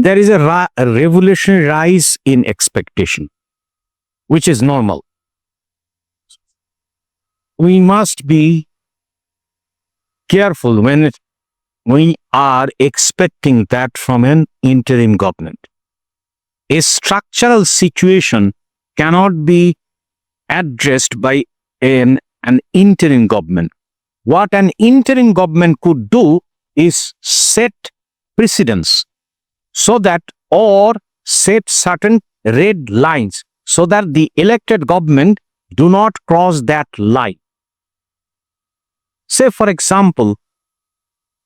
there is a revolutionary rise in expectation, which is normal. We must be careful when we are expecting that from an interim government. A structural situation cannot be addressed by an interim government. What an interim government could do is set precedents so that, or set certain red lines so that the elected government do not cross that line. Say, for example,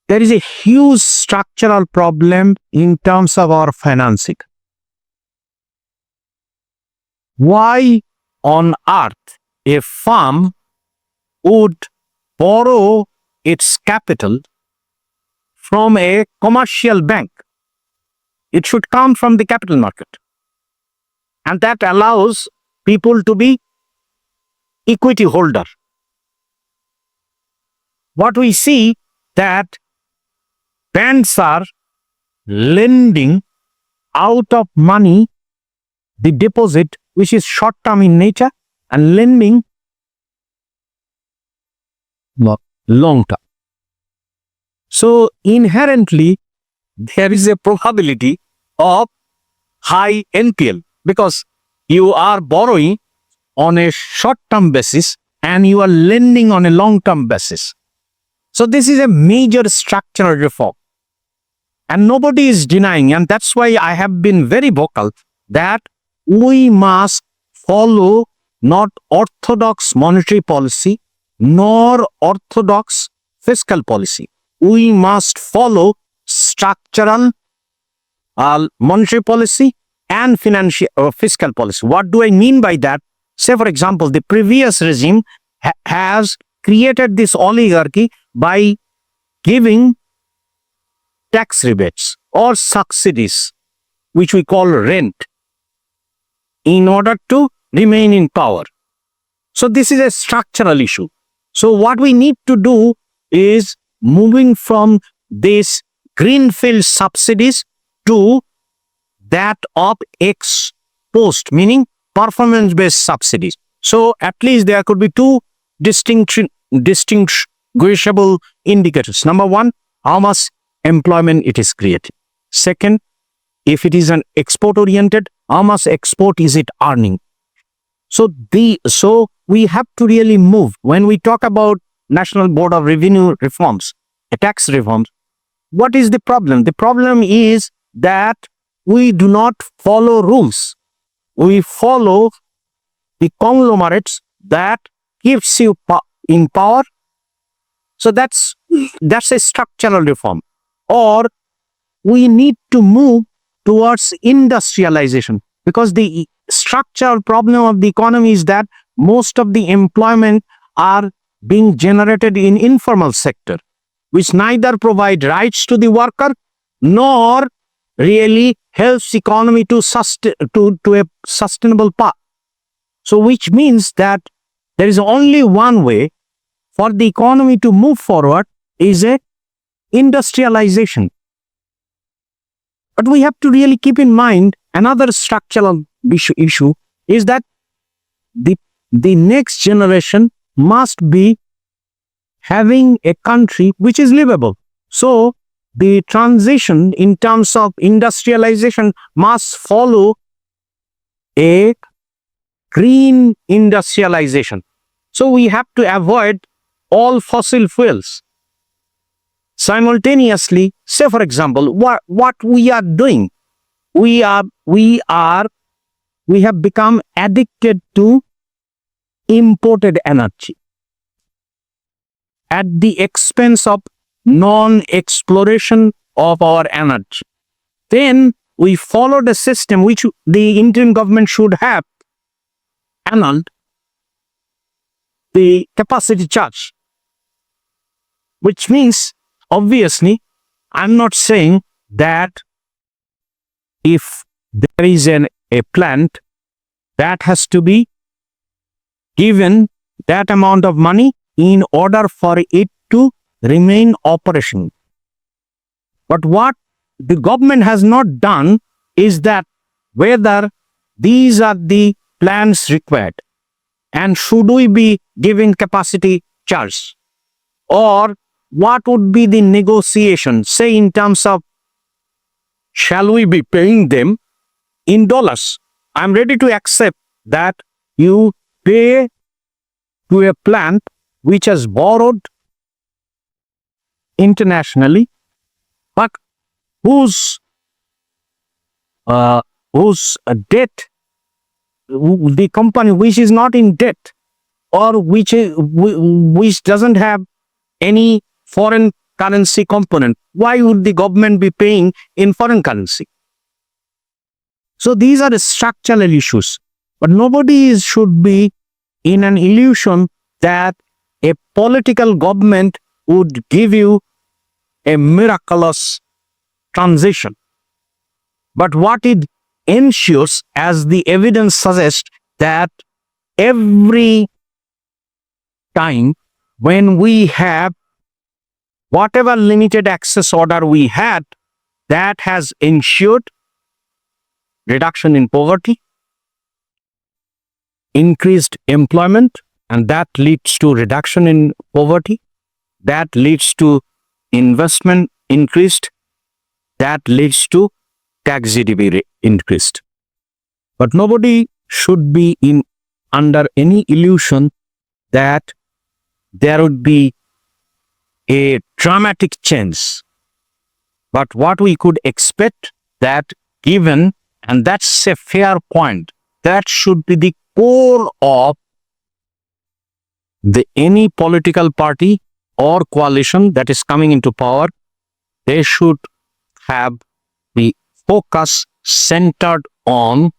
there is a huge structural problem in terms of our financing. Why on earth a firm would borrow its capital from a commercial bank? It should come from the capital market. And that allows people to be equity holder. What we see that banks are lending out of money, the deposit, which is short-term in nature, and lending long-term. So inherently, there is a probability of high NPL because you are borrowing on a short-term basis and you are lending on a long-term basis. So this is a major structural reform. And nobody is denying, and that's why I have been very vocal, that we must follow not orthodox monetary policy nor orthodox fiscal policy. We must follow structural monetary policy and fiscal policy. What do I mean by that? Say, for example, the previous regime has created this oligarchy by giving tax rebates or subsidies, which we call rent, in order to remain in power. So this is a structural issue. So what we need to do is moving from this greenfield subsidies to that of ex post, meaning performance-based subsidies. So at least there could be two distinguishable indicators. Number one, how much employment it is creating. Second, if it is an export-oriented, how much export is it earning? So we have to really move. When we talk about National Board of Revenue reforms, tax reforms, what is the problem? The problem is that we do not follow rules. We follow the conglomerates that keeps you in power. So that's a structural reform. Or we need to move towards industrialization, because the structural problem of the economy is that most of the employment are being generated in informal sector, which neither provide rights to the worker nor really helps economy to a sustainable path. So which means that there is only one way for the economy to move forward, is a industrialization. But we have to really keep in mind another structural issue is that the next generation must be having a country which is livable. So the transition in terms of industrialization must follow a green industrialization. So we have to avoid all fossil fuels. Simultaneously, say for example, what we are doing, we have become addicted to imported energy at the expense of non-exploration of our energy. Then we followed a system which the Indian government should have annulled, the capacity charge, which means, obviously, I'm not saying that if there is a plant that has to be given that amount of money in order for it to remain operational. But what the government has not done is that whether these are the plans required and should we be giving capacity charge, or what would be the negotiation, say in terms of shall we be paying them in dollars? I'm ready to accept that you pay to a plant which has borrowed internationally, but whose debt, the company which is not in debt or which doesn't have any foreign currency component, why would the government be paying in foreign currency? So these are the structural issues, but nobody should be in an illusion that a political government would give you a miraculous transition. But what it ensures, as the evidence suggests, that every time when we have whatever limited access order we had, that has ensured reduction in poverty, increased employment, and that leads to reduction in poverty, that leads to investment increased, that leads to tax GDP increased. But nobody should be under any illusion that there would be a dramatic change. But what we could expect, that given, and that's a fair point, that should be the core of any political party or coalition that is coming into power. They should have the focus centered on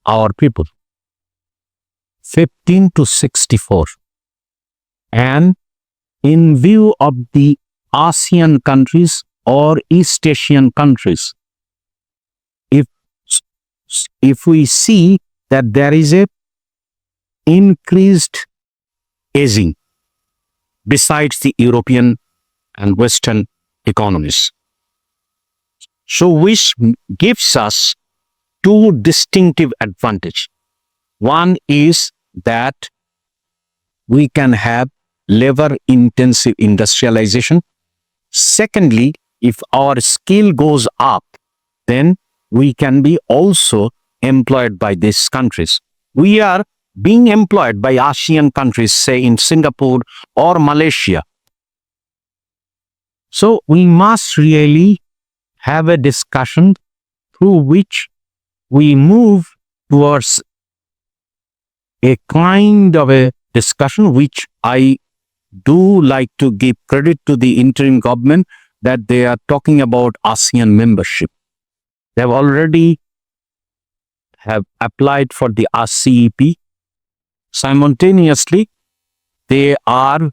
our people, 15 to 64. And in view of the ASEAN countries or East Asian countries, if we see that there is a increased aging besides the European and Western economies, so which gives us two distinctive advantages. One is that we can have labor intensive industrialization. Secondly, if our skill goes up, then we can be also employed by these countries. We are being employed by ASEAN countries, say in Singapore or Malaysia. So we must really have a discussion through which we move towards a kind of a discussion which I do like to give credit to the interim government, that they are talking about ASEAN membership. They have already applied for the RCEP. Simultaneously, they are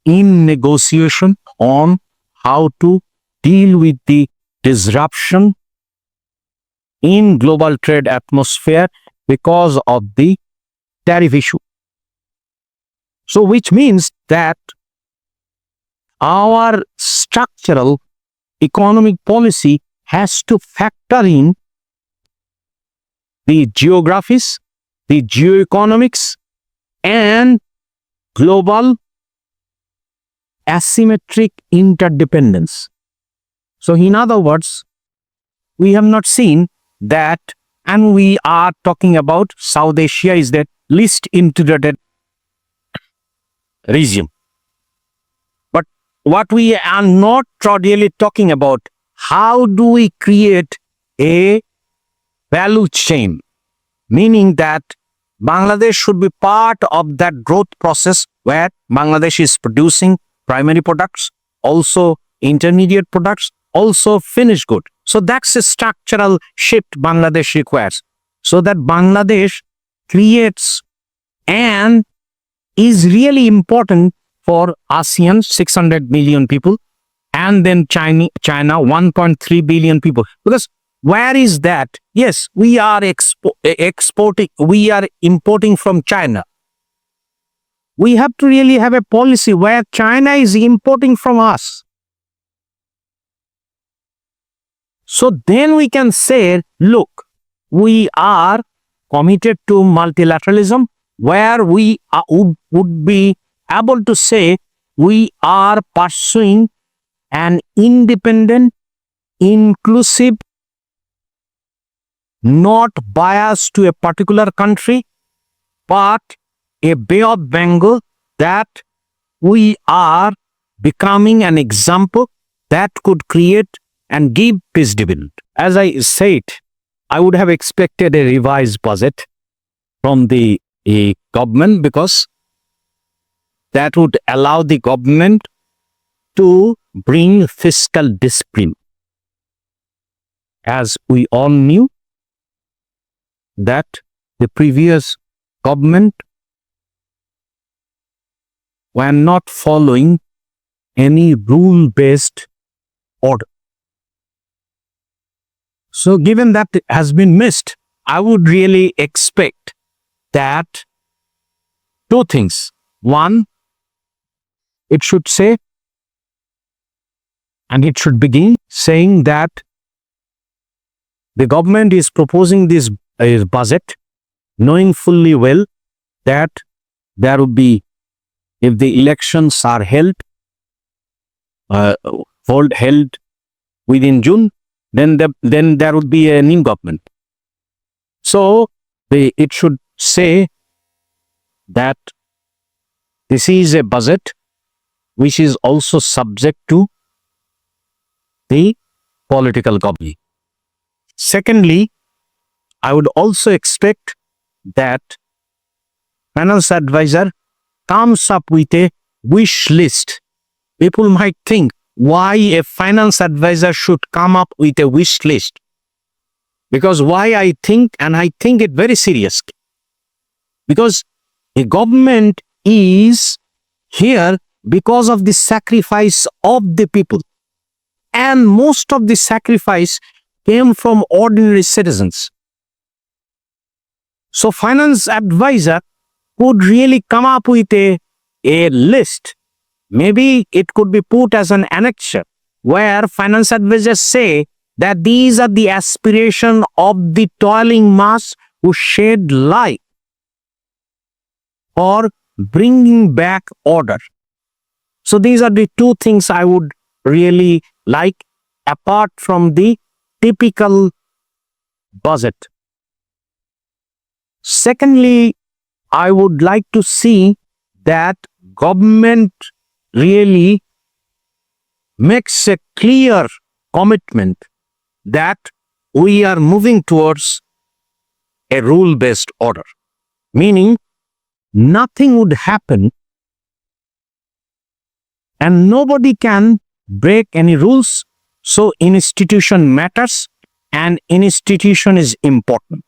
in negotiation on how to deal with the disruption in global trade atmosphere because of the tariff issue. So which means that our structural economic policy has to factor in the geographies, the geoeconomics, and global asymmetric interdependence. So in other words, we have not seen that, and we are talking about South Asia is the least integrated region. But what we are not really talking about, how do we create a value chain, meaning that Bangladesh should be part of that growth process where Bangladesh is producing primary products, also intermediate products, also finished good. So that's a structural shift Bangladesh requires, so that Bangladesh creates and is really important for ASEAN, 600 million people, and then China, 1.3 billion people. Because where is that? Yes, we are exporting, we are importing from China. We have to really have a policy where China is importing from us. So then we can say, look, we are committed to multilateralism, where we would be able to say we are pursuing an independent, inclusive, not biased to a particular country, but a Bay of Bengal, that we are becoming an example that could create and give peace dividend. As I said, I would have expected a revised budget from the government, because that would allow the government to bring fiscal discipline. As we all knew that the previous government were not following any rule-based order. So given that it has been missed, I would really expect that two things. One, it should say, and it should begin saying that the government is proposing this budget knowing fully well that there would be, if the elections are held within June, then there would be a new government. So it should say that this is a budget which is also subject to the political government. Secondly, I would also expect that finance advisor comes up with a wish list. People might think, why a finance advisor should come up with a wish list? Because why I think, and I think it very seriously, because the government is here because of the sacrifice of the people, and most of the sacrifice came from ordinary citizens. So finance advisor could really come up with a list. Maybe it could be put as an annexure, where finance advisors say that these are the aspirations of the toiling mass who shed light for bringing back order. So these are the two things I would really like, apart from the typical budget. Secondly, I would like to see that government really makes a clear commitment that we are moving towards a rule-based order, meaning nothing would happen and nobody can break any rules. So institution matters and institution is important.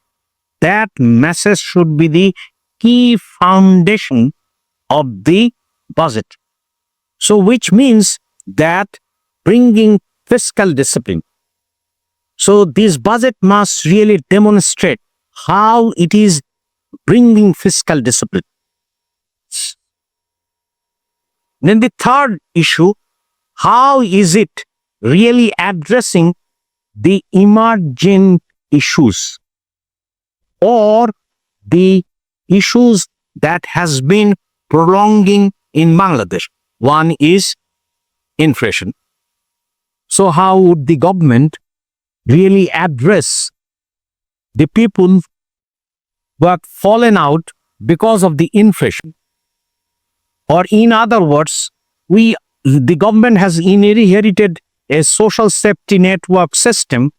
That message should be the key foundation of the budget. So which means that bringing fiscal discipline. So this budget must really demonstrate how it is bringing fiscal discipline. Then the third issue, how is it really addressing the emergent issues or the issues that has been prolonging in Bangladesh? One is inflation. So how would the government really address the people who have fallen out because of the inflation? Or in other words, the government has inherited a social safety network system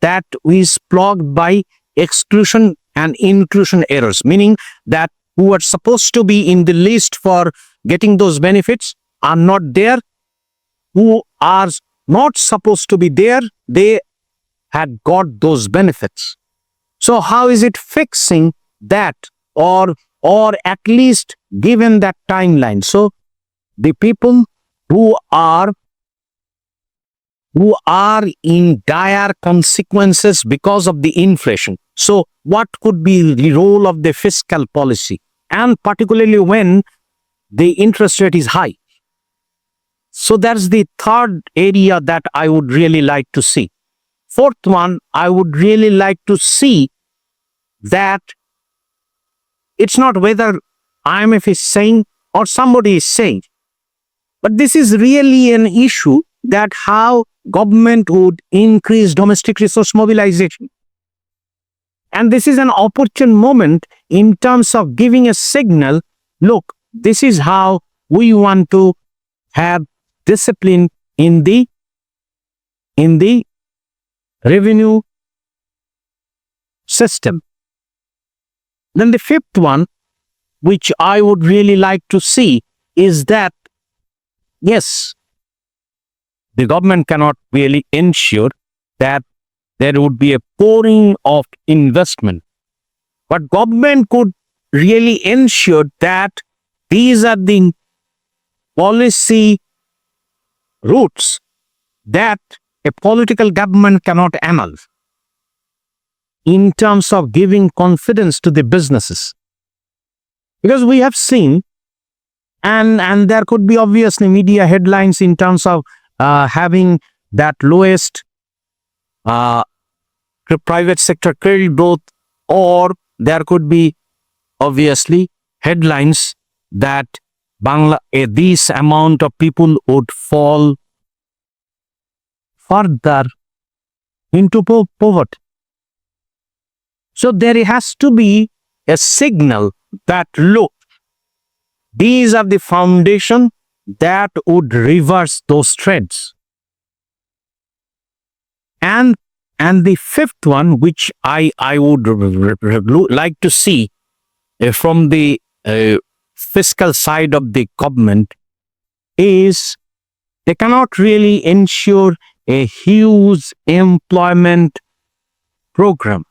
that is plugged by exclusion and inclusion errors, meaning that who are supposed to be in the list for getting those benefits are not there. Who are not supposed to be there, they had got those benefits. So how is it fixing that, or at least given that timeline? So the people who are in dire consequences because of the inflation. So what could be the role of the fiscal policy, and particularly when the interest rate is high? So that's the third area that I would really like to see. Fourth one, I would really like to see that it's not whether IMF is saying or somebody is saying, but this is really an issue that how government would increase domestic resource mobilization. And this is an opportune moment in terms of giving a signal, look, this is how we want to have discipline in the revenue system. Then the fifth one, which I would really like to see, is that, yes, the government cannot really ensure that there would be a pouring of investment, but government could really ensure that these are the policy routes that a political government cannot annul in terms of giving confidence to the businesses. Because we have seen, and there could be obviously media headlines in terms of having that lowest private sector credit growth, or there could be obviously headlines that this amount of people would fall further into poverty. So there has to be a signal that, look, these are the foundation that would reverse those trends. And the fifth one, which I would like to see from the fiscal side of the government, is they cannot really ensure a huge employment program,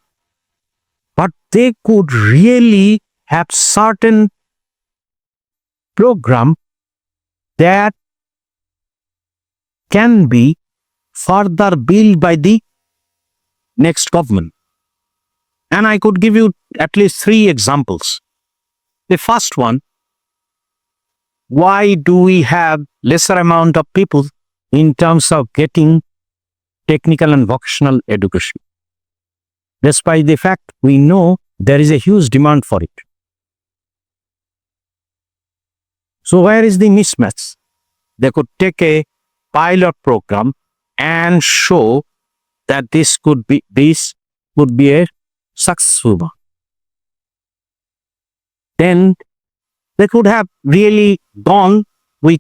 but they could really have certain program that can be further built by the next government. And I could give you at least 3 examples. The first one, why do we have lesser amount of people in terms of getting technical and vocational education, despite the fact we know there is a huge demand for it? So where is the mismatch? They could take a pilot program and show that this could be a successful one. Then they could have really gone with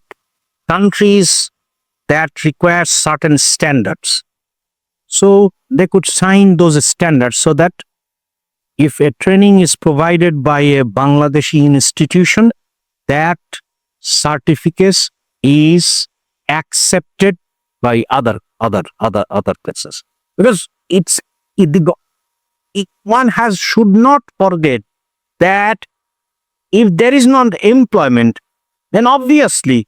countries that require certain standards. So they could sign those standards so that if a training is provided by a Bangladeshi institution, that certificate is accepted by other places. Because one should not forget that if there is not employment, then obviously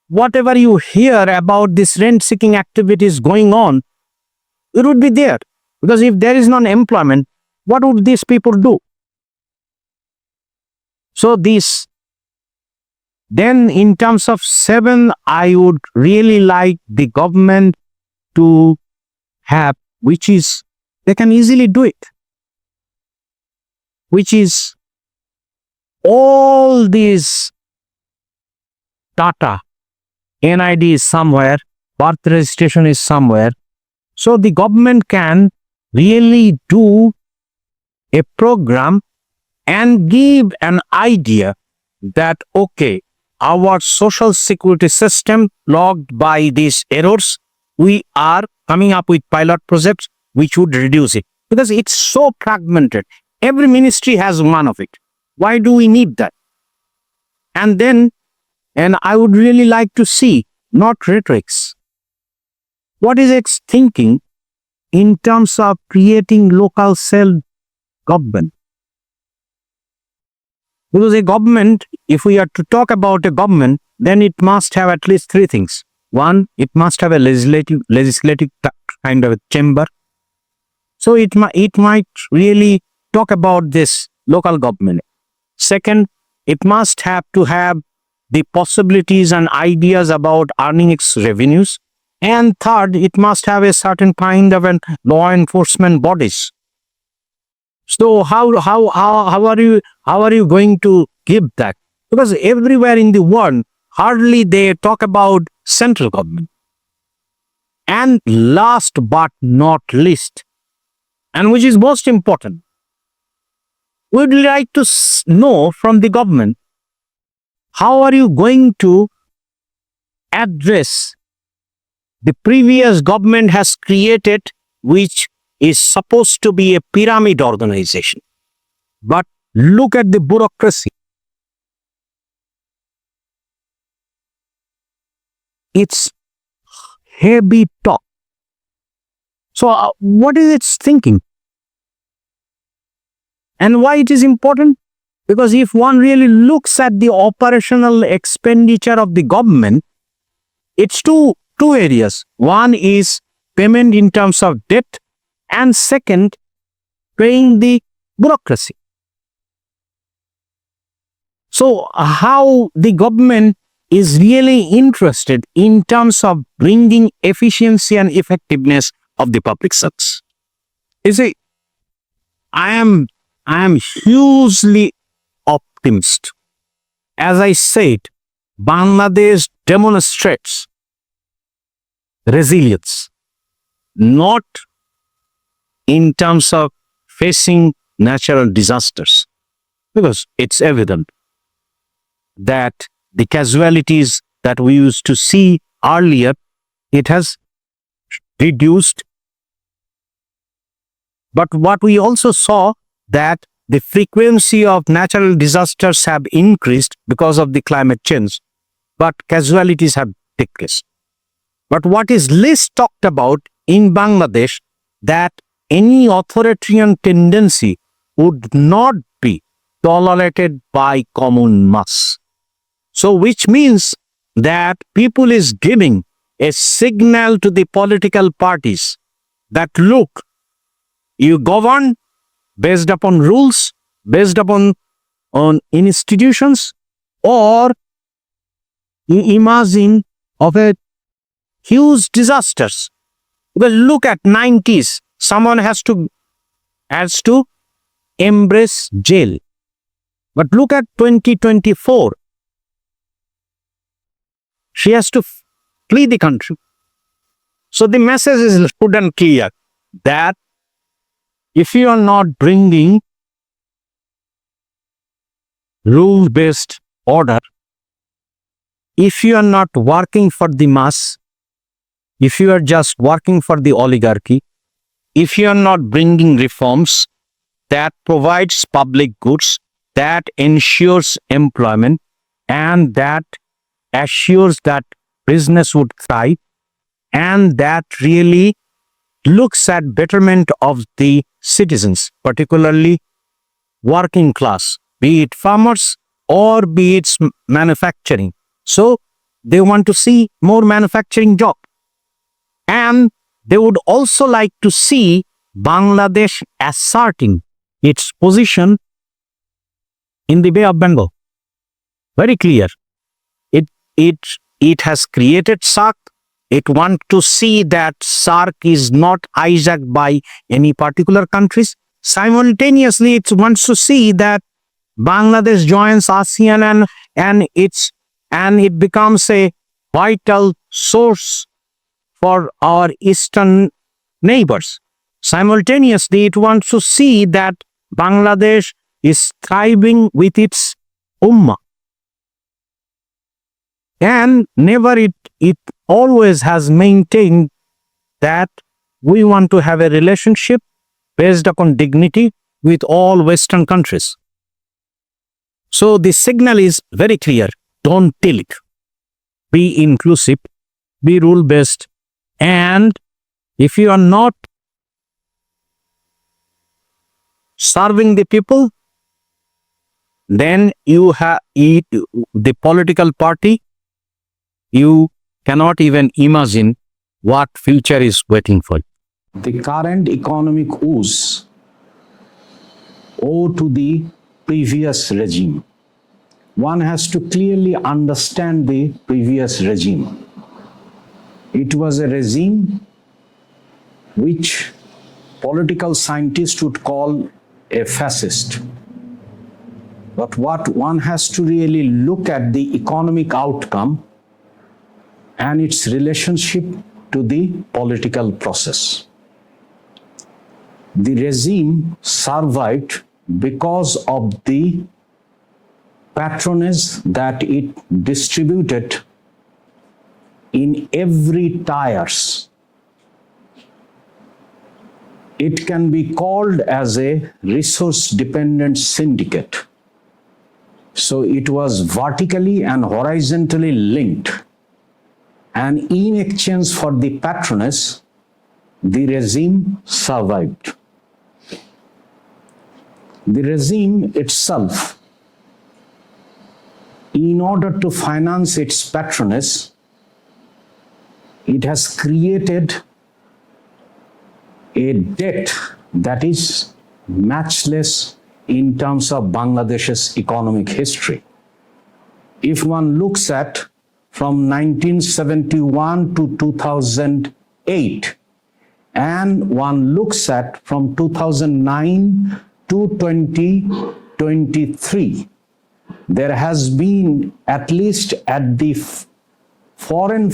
whatever you hear about this rent-seeking activities going on, it would be there. Because if there is no employment, what would these people do? So then in terms of 7, I would really like the government to have, which is, they can easily do it, which is all these data, NID is somewhere, birth registration is somewhere. So the government can really do a program and give an idea that, okay, our social security system logged by these errors, we are coming up with pilot projects which would reduce it. Because it's so fragmented. Every ministry has one of it. Why do we need that? And I would really like to see, not rhetorics, what is its thinking in terms of creating local self-government. Because a government, if we are to talk about a government, then it must have at least 3 things. One, it must have a legislative kind of a chamber. So it might really talk about this local government. Second, it must have to have the possibilities and ideas about earning its revenues. And third, it must have a certain kind of an law enforcement bodies. So how are you going to give that? Because everywhere in the world, hardly they talk about central government. And last but not least, and which is most important, we'd like to know from the government, how are you going to address the previous government has created, which is supposed to be a pyramid organization. But look at the bureaucracy. It's heavy talk. So what is its thinking? And why it is important? Because if one really looks at the operational expenditure of the government, it's two areas. One is payment in terms of debt, and second, paying the bureaucracy. So how the government is really interested in terms of bringing efficiency and effectiveness of the public service. You see, I am hugely optimistic. As I said, Bangladesh demonstrates resilience, not in terms of facing natural disasters, because it's evident that the casualties that we used to see earlier, it has reduced. But what we also saw, that the frequency of natural disasters have increased because of the climate change, but casualties have decreased. But what is least talked about in Bangladesh, that any authoritarian tendency would not be tolerated by common mass. So which means that people is giving a signal to the political parties that look, you govern based upon rules, based upon on institutions, or you imagine of a huge disasters. Well, look at 90s. Someone has to embrace jail. But look at 2024. She has to flee the country. So the message is good and clear that if you are not bringing rule-based order, if you are not working for the mass, if you are just working for the oligarchy, if you are not bringing reforms that provides public goods, that ensures employment, and that assures that business would thrive, and that really looks at betterment of the citizens, particularly working class, be it farmers or be it manufacturing. So they want to see more manufacturing job. And they would also like to see Bangladesh asserting its position in the Bay of Bengal. Very clear. It has created SARC. It wants to see that SARC is not hijacked by any particular countries. Simultaneously, it wants to see that Bangladesh joins ASEAN and it becomes a vital source for our eastern neighbors. Simultaneously, it wants to see that Bangladesh is thriving with its ummah. And never it always has maintained that we want to have a relationship based upon dignity with all Western countries. So the signal is very clear. Don't tilt. Be inclusive. Be rule-based. And if you are not serving the people, then you have the political party, you cannot even imagine what future is waiting for. The current economic woes owe to the previous regime. One has to clearly understand the previous regime. It was a regime which political scientists would call a fascist. But what one has to really look at the economic outcome and its relationship to the political process. The regime survived because of the patronage that it distributed in every tiers. It can be called as a resource-dependent syndicate. So it was vertically and horizontally linked. And in exchange for the patronage, the regime survived. The regime itself, in order to finance its patronage, it has created a debt that is matchless in terms of Bangladesh's economic history. If one looks at from 1971 to 2008, and one looks at from 2009 to 2023, there has been, at least at the foreign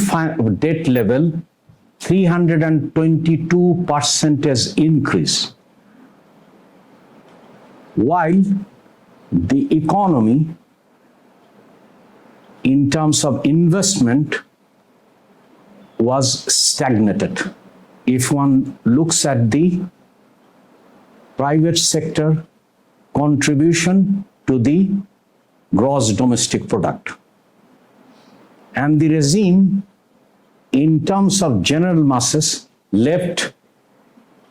debt level, 322% increase, while the economy in terms of investment was stagnated. If one looks at the private sector contribution to the gross domestic product, and the regime in terms of general masses left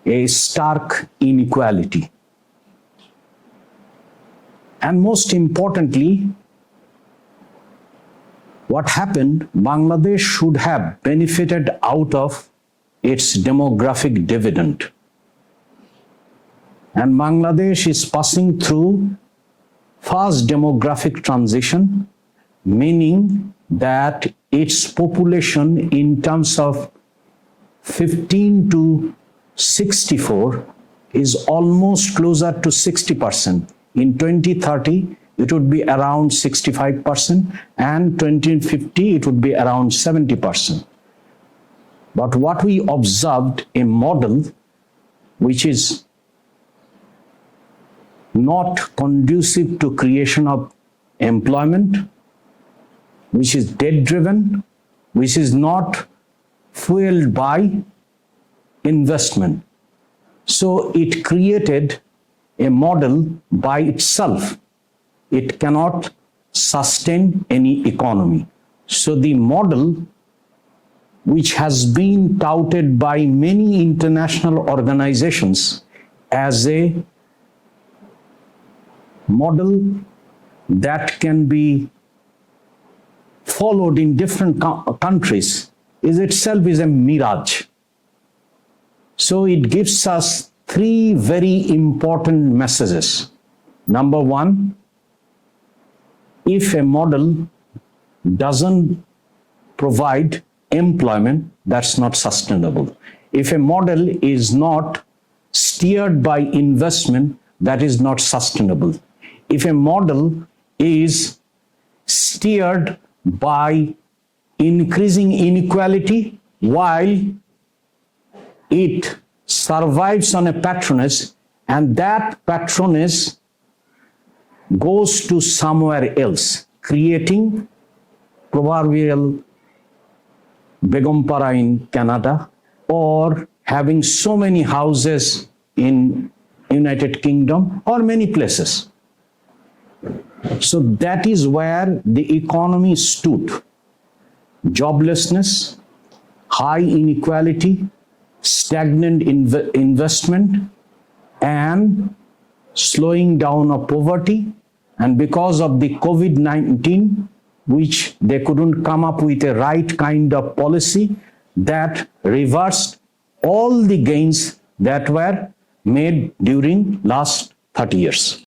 a stark inequality. And most importantly, what happened, Bangladesh should have benefited out of its demographic dividend. And Bangladesh is passing through fast demographic transition, meaning that its population in terms of 15 to 64 is almost closer to 60%. In 2030, it would be around 65%, and 2050, it would be around 70%. But what we observed, a model which is not conducive to creation of employment, which is debt-driven, which is not fueled by investment. So it created a model by itself. It cannot sustain any economy. So the model, which has been touted by many international organizations as a model that can be followed in different countries, is itself a mirage. So it gives us three very important messages. Number one, if a model doesn't provide employment, that's not sustainable. If a model is not steered by investment, that is not sustainable. If a model is steered by increasing inequality while it survives on a patronage, and that patronage goes to somewhere else, creating proverbial Begumpara in Canada, or having so many houses in United Kingdom or many places. So that is where the economy stood. Joblessness, high inequality, stagnant investment, and slowing down of poverty. And because of the COVID-19, which they couldn't come up with a right kind of policy that reversed all the gains that were made during last 30 years.